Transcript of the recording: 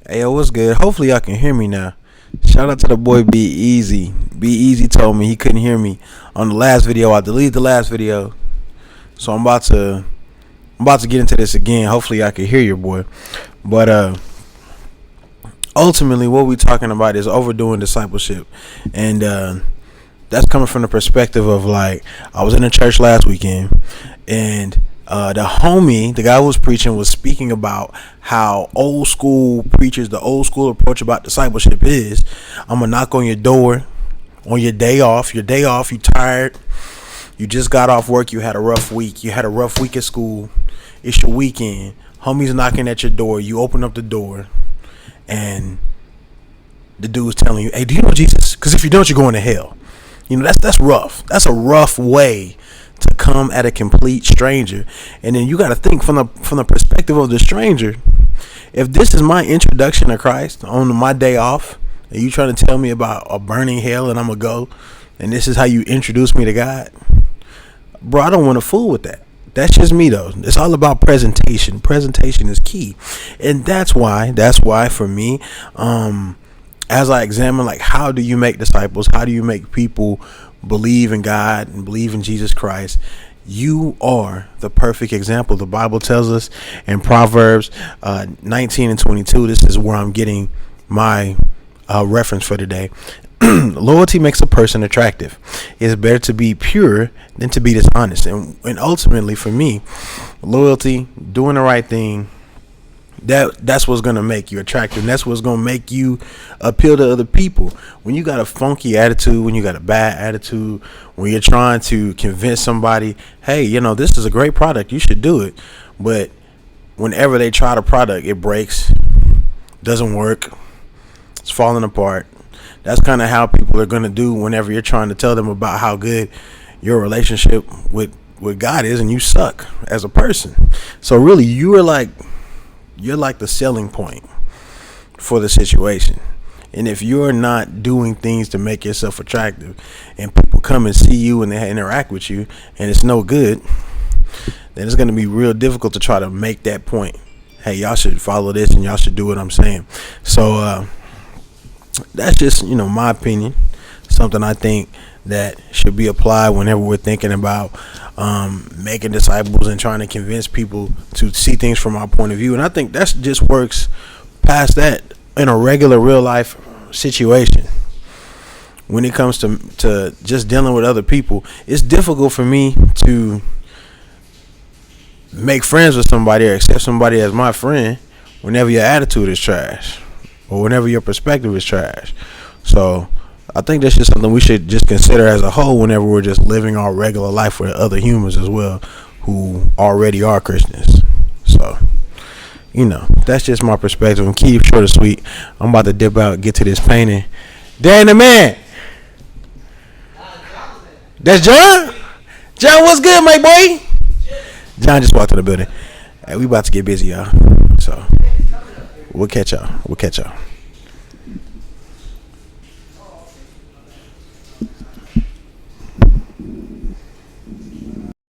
Hey, yo, what's good? Hopefully y'all can hear me now. Shout out to the boy Be Easy. Be Easy told me he couldn't hear me on the last video. I deleted the last video, so I'm about to get into this again. Hopefully I can hear your boy. But ultimately, what we're talking about is overdoing discipleship, and that's coming from the perspective of, like, I was in a church last weekend, and the guy who was preaching, was speaking about how old school preachers, the old school approach about discipleship is, I'm gonna knock on your door on your day off. You tired, you just got off work, you had a rough week, at school, it's your weekend, homie's knocking at your door, you open up the door, and the dude's telling you, hey, do you know Jesus? Because if you don't, you're going to hell. That's rough. That's a rough way to come at a complete stranger. And then you got to think from the perspective of the stranger. If this is my introduction to Christ on my day off, and you trying to tell me about a burning hell and I'm gonna go, and this is how you introduce me to God, bro, I don't want to fool with that. That's just me, though. It's all about presentation. Presentation is key. And that's why for me, as I examine, like, how do you make disciples? How do you make people believe in God and believe in Jesus Christ? You are the perfect example. The Bible tells us in Proverbs 19 and 22, this is where I'm getting my reference for today. Loyalty makes a person attractive. It's better to be pure than to be dishonest. And ultimately, for me, loyalty, doing the right thing, that's what's gonna make you attractive. And that's what's gonna make you appeal to other people. When you got a funky attitude, when you got a bad attitude, when you're trying to convince somebody, hey, this is a great product, you should do it, but whenever they try the product, it breaks, doesn't work, it's falling apart. That's kind of how people are gonna do whenever you're trying to tell them about how good your relationship with God is, and you suck as a person. So really, you're like the selling point for the situation. And if you're not doing things to make yourself attractive, and people come and see you and they interact with you and it's no good, then it's going to be real difficult to try to make that point. Hey, y'all should follow this and y'all should do what I'm saying. So that's just, my opinion. Something I think that should be applied whenever we're thinking about making disciples and trying to convince people to see things from our point of view. And I think that just works past that in a regular real life situation. When it comes to just dealing with other people, it's difficult for me to make friends with somebody or accept somebody as my friend whenever your attitude is trash or whenever your perspective is trash. So I think that's just something we should just consider as a whole whenever we're just living our regular life with other humans as well who already are Christians. So, that's just my perspective. And keep short and sweet. I'm about to dip out, get to this painting. Dan the man. That's John? John, what's good, my boy? John just walked in the building. Hey, we about to get busy, y'all. So we'll catch y'all.